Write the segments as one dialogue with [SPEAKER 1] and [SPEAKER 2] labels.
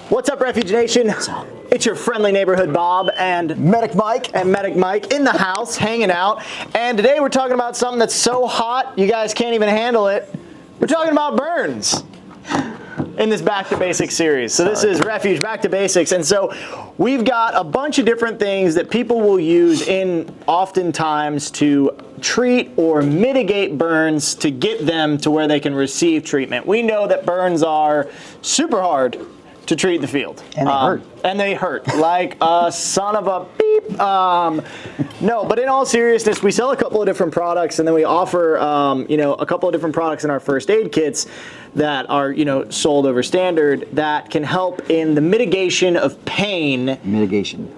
[SPEAKER 1] What's up, Refuge Nation? It's your friendly neighborhood Bob and
[SPEAKER 2] Medic Mike
[SPEAKER 1] in the house hanging out. And today we're talking about something that's so hot you guys can't even handle it. We're talking about burns in this Back to Basics series. So this is Refuge Back to Basics. And so we've got a bunch of different things that people will use in oftentimes to treat or mitigate burns to get them to where they can receive treatment. We know that burns are super hard to treat in the field.
[SPEAKER 2] And they hurt.
[SPEAKER 1] And they hurt like a son of a beep. No, but in all seriousness, we sell a couple of different products, and then we offer, a couple of different products in our first aid kits that are, sold over standard that can help in the mitigation of pain.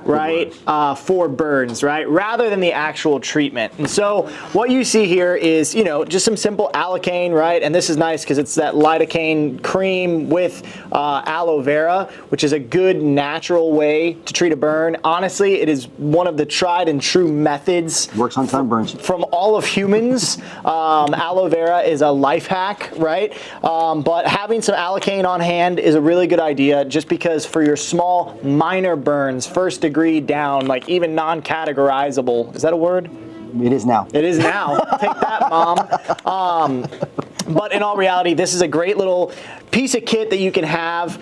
[SPEAKER 1] Right? For burns, right? Rather than the actual treatment. And so what you see here is, just some simple Allocaine, right? And this is nice because it's that lidocaine cream with aloe vera, which is a good natural way to treat a burn. Honestly, it is one of the tried and true methods.
[SPEAKER 2] Works on sunburns.
[SPEAKER 1] From all of humans. Aloe vera is a life hack, right? But having some Allocaine on hand is a really good idea, just because for your small, minor burns, first degree down, like even non-categorizable, is that a word?
[SPEAKER 2] It is now.
[SPEAKER 1] It is now. Take that, Mom. But in all reality, this is a great little piece of kit that you can have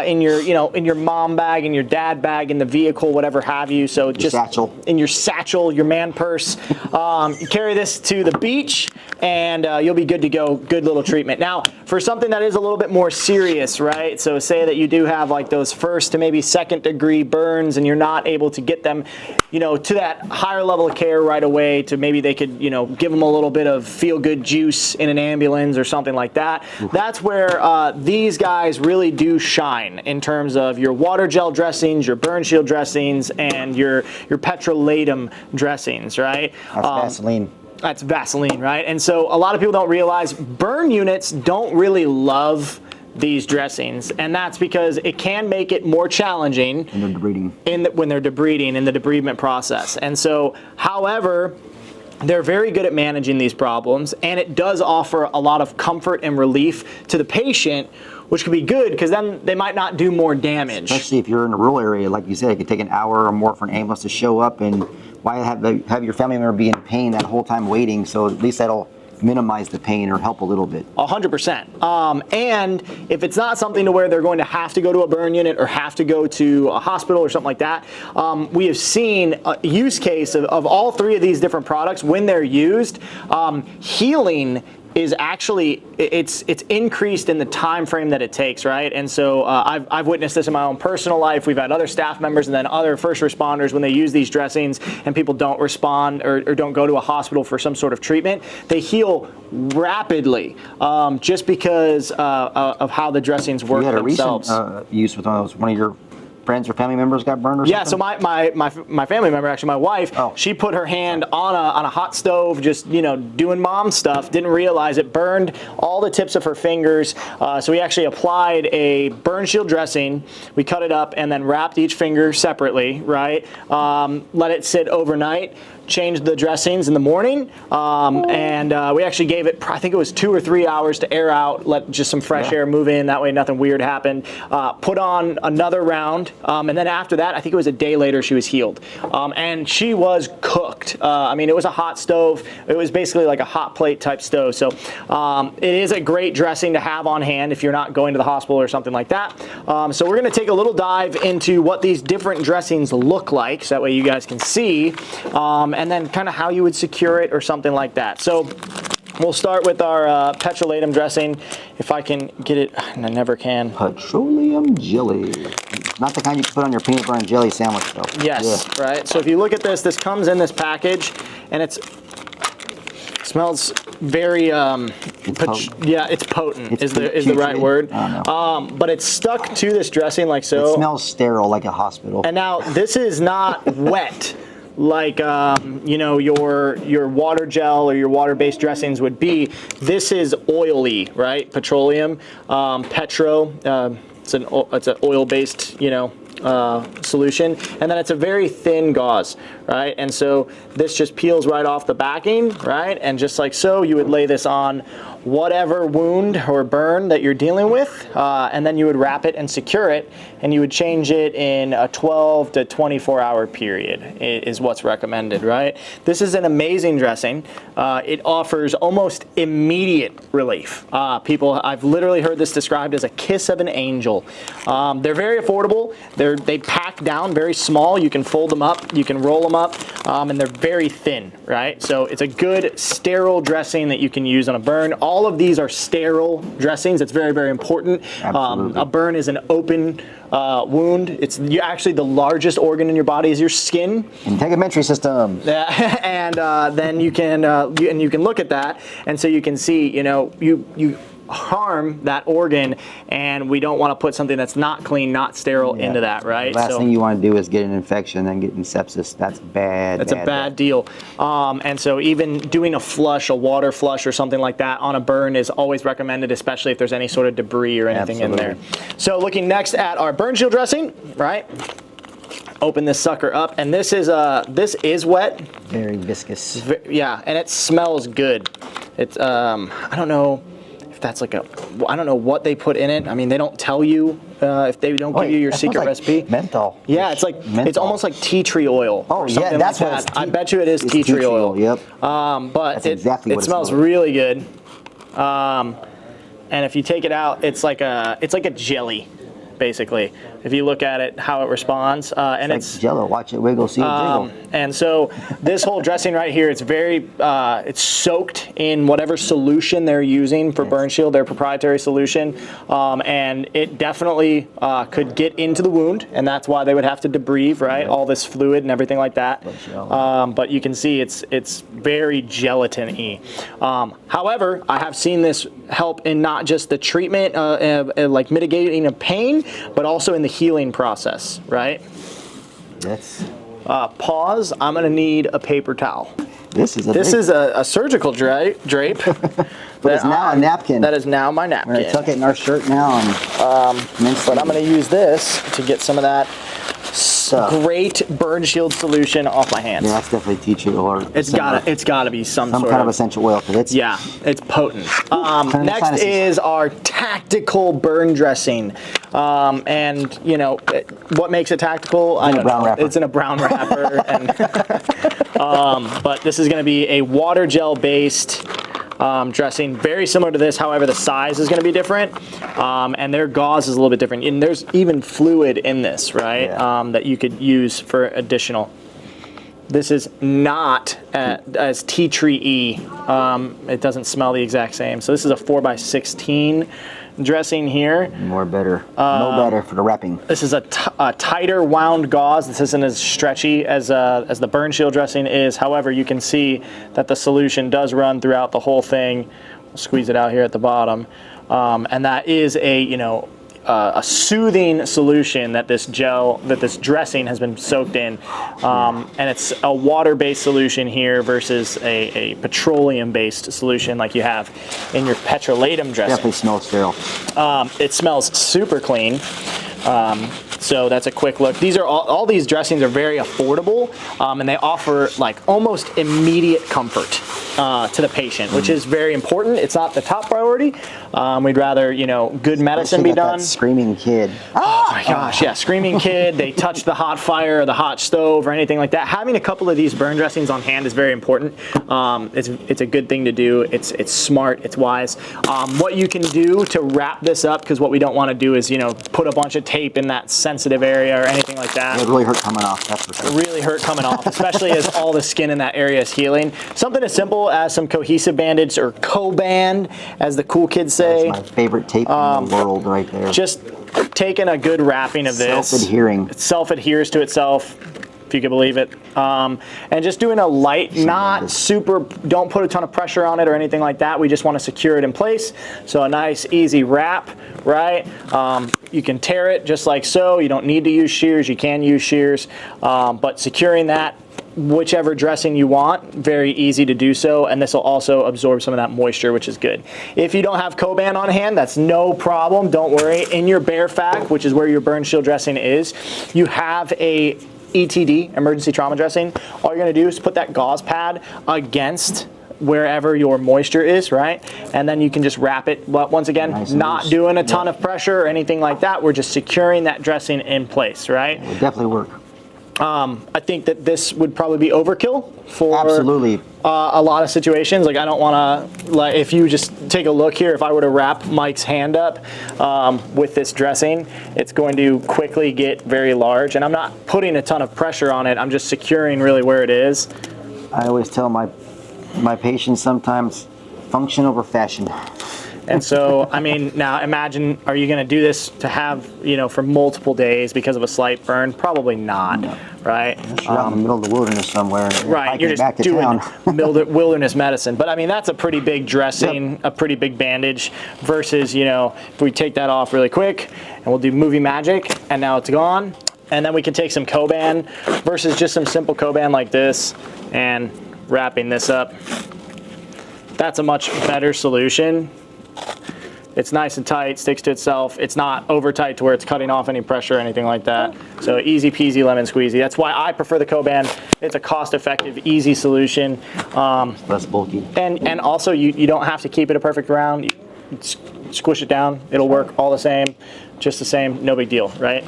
[SPEAKER 1] in your mom bag, in your dad bag, in the vehicle, whatever have you. So just
[SPEAKER 2] satchel.
[SPEAKER 1] In your satchel, your man purse. You carry this to the beach, and you'll be good to go. Good little treatment. Now, for something that is a little bit more serious, right? So say that you do have like those first to maybe second degree burns, and you're not able to get them, to that higher level of care right away. To maybe they could, give them a little bit of feel good juice in an ambulance or something like that. Oof. That's where these guys really do shine in terms of your water gel dressings, your burn shield dressings, and your petrolatum dressings, right?
[SPEAKER 2] That's Vaseline.
[SPEAKER 1] That's Vaseline, right? And so a lot of people don't realize burn units don't really love these dressings, and that's because it can make it more challenging
[SPEAKER 2] when they're debriding.
[SPEAKER 1] When they're debriding in the debridement process. And so, however, they're very good at managing these problems, and it does offer a lot of comfort and relief to the patient, which could be good because then they might not do more damage.
[SPEAKER 2] Especially if you're in a rural area, like you said, it could take an hour or more for an ambulance to show up, and why have your family member be in pain that whole time waiting? So at least that'll minimize the pain or help a little bit.
[SPEAKER 1] 100%. And if it's not something to where they're going to have to go to a burn unit or have to go to a hospital or something like that, we have seen a use case of all three of these different products. When they're used, healing is actually, it's increased in the time frame that it takes, right? And so I've witnessed this in my own personal life. We've had other staff members and then other first responders, when they use these dressings and people don't respond or don't go to a hospital for some sort of treatment, they heal rapidly just because of how the dressings work themselves.
[SPEAKER 2] You had a recent use with one of your friends or family members got burned or something?
[SPEAKER 1] Yeah, so my family member, actually my wife, she put her hand on a hot stove, just doing mom stuff, didn't realize it burned all the tips of her fingers. So we actually applied a burn shield dressing. We cut it up and then wrapped each finger separately, right? Let it sit overnight. Changed the dressings in the morning, and we actually gave it, I think it was 2 or 3 hours to air out, let just some fresh air move in, that way nothing weird happened. Put on another round, and then after that, I think it was a day later, she was healed. And she was cooked. It was a hot stove. It was basically like a hot plate type stove. So it is a great dressing to have on hand if you're not going to the hospital or something like that. So we're gonna take a little dive into what these different dressings look like, so that way you guys can see. And then kind of how you would secure it or something like that. So we'll start with our petrolatum dressing. If I can get it, and I never can.
[SPEAKER 2] Petroleum jelly. Not the kind you can put on your peanut butter and jelly sandwich though.
[SPEAKER 1] Yes, right. So if you look at this comes in this package, and it smells very, it's potent is the right word. But it's stuck to this dressing like so.
[SPEAKER 2] It smells sterile like a hospital.
[SPEAKER 1] And now this is not wet like your water gel or your water-based dressings would be. This is oily, right? Petroleum, petro. It's an oil-based, solution, and then it's a very thin gauze, right? And so this just peels right off the backing, right? And just like so, you would lay this on whatever wound or burn that you're dealing with, and then you would wrap it and secure it, and you would change it in a 12 to 24 hour period is what's recommended, right? This is an amazing dressing. It offers almost immediate relief. I've literally heard this described as a kiss of an angel. They're very affordable. They pack down very small. You can fold them up, you can roll them up, and they're very thin, right? So it's a good sterile dressing that you can use on a burn. All of these are sterile dressings. It's very, very important. A burn is an open wound. It's actually the largest organ in your body is your skin.
[SPEAKER 2] Integumentary system.
[SPEAKER 1] Yeah, and then you can look at that, and so you can see, you harm that organ, and we don't want to put something that's not clean, not sterile into that, right?
[SPEAKER 2] The last thing you want to do is get an infection and get sepsis. That's bad.
[SPEAKER 1] That's a bad deal. And so even doing a water flush or something like that on a burn is always recommended, especially if there's any sort of debris or anything in there. So looking next at our burn shield dressing, right? Open this sucker up, and this is wet.
[SPEAKER 2] Very viscous.
[SPEAKER 1] Yeah, and it smells good. It's I don't know if that's I don't know what they put in it. I mean, they don't tell you if they don't give you your secret recipe.
[SPEAKER 2] Menthol.
[SPEAKER 1] Yeah, it's almost like tea tree oil.
[SPEAKER 2] Oh, yeah, that's what it's.
[SPEAKER 1] I bet you it is tea tree oil.
[SPEAKER 2] Yep.
[SPEAKER 1] But
[SPEAKER 2] that's exactly what
[SPEAKER 1] it smells really good. And if you take it out, it's like a jelly, basically. If you look at it, how it responds, and it's
[SPEAKER 2] like Jello. Watch it wiggle, see it jiggle.
[SPEAKER 1] And so this whole dressing right here, it's soaked in whatever solution they're using for Burn Shield, their proprietary solution, and it definitely could get into the wound, and that's why they would have to debride, right? All this fluid and everything like that. But you can see it's very gelatin-y. However, I have seen this help in not just the treatment, like mitigating of pain, but also in the healing process, right?
[SPEAKER 2] Yes.
[SPEAKER 1] Pause. I'm gonna need a paper towel.
[SPEAKER 2] This is
[SPEAKER 1] a surgical drape.
[SPEAKER 2] But it's now a napkin.
[SPEAKER 1] That is now my napkin.
[SPEAKER 2] We're gonna tuck it in our shirt now,
[SPEAKER 1] but I'm gonna use this to get some of that great Burn Shield solution off my hands.
[SPEAKER 2] Yeah, that's definitely tea tree oil.
[SPEAKER 1] It's gotta be some sort
[SPEAKER 2] kind of essential oil, because
[SPEAKER 1] it's potent. Next is our tactical burn dressing, and what makes it tactical? I don't know. It's in a brown wrapper, and but this is going to be a water gel based dressing, very similar to this. However, the size is going to be different, and their gauze is a little bit different. And there's even fluid in this, right? That you could use for additional. This is not as tea tree-y. It doesn't smell the exact same. So this is a 4x16 dressing here.
[SPEAKER 2] No better for the wrapping.
[SPEAKER 1] This is a tighter wound gauze. This isn't as stretchy as the Burn Shield dressing is. However, you can see that the solution does run throughout the whole thing. We'll squeeze it out here at the bottom, and that is a soothing solution that this dressing has been soaked in, and it's a water-based solution here versus a petroleum-based solution like you have in your petrolatum dressing.
[SPEAKER 2] Definitely smells sterile.
[SPEAKER 1] It smells super clean. So that's a quick look. These are all these dressings are very affordable, and they offer like almost immediate comfort to the patient, which is very important. It's not the top priority. We'd rather good medicine be done.
[SPEAKER 2] That screaming kid.
[SPEAKER 1] Oh my gosh, yeah, screaming kid. They touch the hot fire or the hot stove or anything like that. Having a couple of these burn dressings on hand is very important. It's a good thing to do. It's smart. It's wise. What you can do to wrap this up, because what we don't want to do is put a bunch of tape in that sensitive area or anything like that.
[SPEAKER 2] It really hurt coming off. That's for sure.
[SPEAKER 1] Really hurt coming off, especially as all the skin in that area is healing. Something as simple as some cohesive bandage or co-band, as the cool kids say.
[SPEAKER 2] That's my favorite tape in the world right there.
[SPEAKER 1] Just taking a good wrapping of this.
[SPEAKER 2] Self-adhering.
[SPEAKER 1] It self-adheres to itself, if you can believe it. And just doing a light, not super, don't put a ton of pressure on it or anything like that. We just want to secure it in place. So a nice, easy wrap, right? You can tear it just like so. You don't need to use shears. You can use shears. But securing that, whichever dressing you want, very easy to do so, and this will also absorb some of that moisture, which is good. If you don't have Coban on hand, that's no problem. Don't worry. In your Bear Fac, which is where your Burn Shield dressing is, you have a ETD, emergency trauma dressing. All you're going to do is put that gauze pad against wherever your moisture is, right? And then you can just wrap it. But once again,
[SPEAKER 2] Nice and
[SPEAKER 1] not
[SPEAKER 2] loose.
[SPEAKER 1] doing a ton of pressure or anything like that. We're just securing that dressing in place, right?
[SPEAKER 2] It would definitely work.
[SPEAKER 1] I think that this would probably be overkill for
[SPEAKER 2] Absolutely.
[SPEAKER 1] a lot of situations. Like I don't want to, like if you just take a look here, if I were to wrap Mike's hand up with this dressing, it's going to quickly get very large. And I'm not putting a ton of pressure on it. I'm just securing really where it is.
[SPEAKER 2] I always tell my patients sometimes, function over fashion.
[SPEAKER 1] And so, I mean, now imagine, are you going to do this to have, you know, for multiple days because of a slight burn? Probably not,
[SPEAKER 2] No.
[SPEAKER 1] right?
[SPEAKER 2] You're out in the middle of the wilderness somewhere.
[SPEAKER 1] Right, you're just
[SPEAKER 2] back to
[SPEAKER 1] doing
[SPEAKER 2] town.
[SPEAKER 1] wilderness medicine. But I mean, that's a pretty big dressing, a pretty big bandage versus, you know, if we take that off really quick and we'll do movie magic and now it's gone. And then we can take some Coban versus just some simple Coban like this and wrapping this up. That's a much better solution. It's nice and tight, sticks to itself. It's not over tight to where it's cutting off any pressure or anything like that. So easy peasy lemon squeezy. That's why I prefer the Coban. It's a cost-effective, easy solution.
[SPEAKER 2] Less bulky.
[SPEAKER 1] And also you don't have to keep it a perfect round. You squish it down, it'll work all the same, just the same, no big deal, right?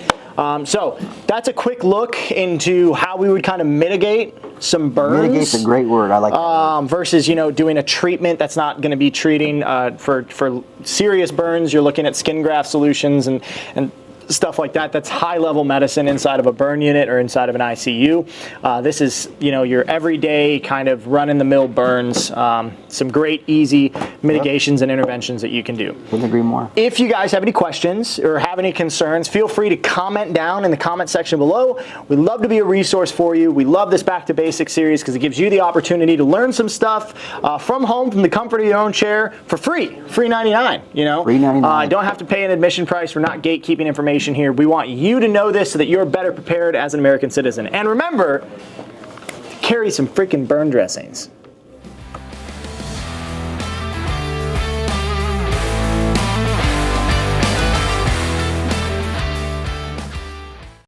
[SPEAKER 1] So that's a quick look into how we would kind of mitigate some burns.
[SPEAKER 2] Mitigate's a great word. I like that.
[SPEAKER 1] Versus, you know, doing a treatment that's not going to be treating for serious burns. You're looking at skin graft solutions and stuff like that. That's high level medicine inside of a burn unit or inside of an ICU. This is, you know, your everyday kind of run in the mill burns. Some great easy mitigations and interventions that you can do.
[SPEAKER 2] Couldn't agree more.
[SPEAKER 1] If you guys have any questions or have any concerns, feel free to comment down in the comment section below. We'd love to be a resource for you. We love this Back to Basics series because it gives you the opportunity to learn some stuff from home, from the comfort of your own chair for free. Free 99, you know?
[SPEAKER 2] Free 99.
[SPEAKER 1] Don't have to pay an admission price. We're not gatekeeping information here. We want you to know this so that you're better prepared as an American citizen. And remember, carry some freaking burn dressings.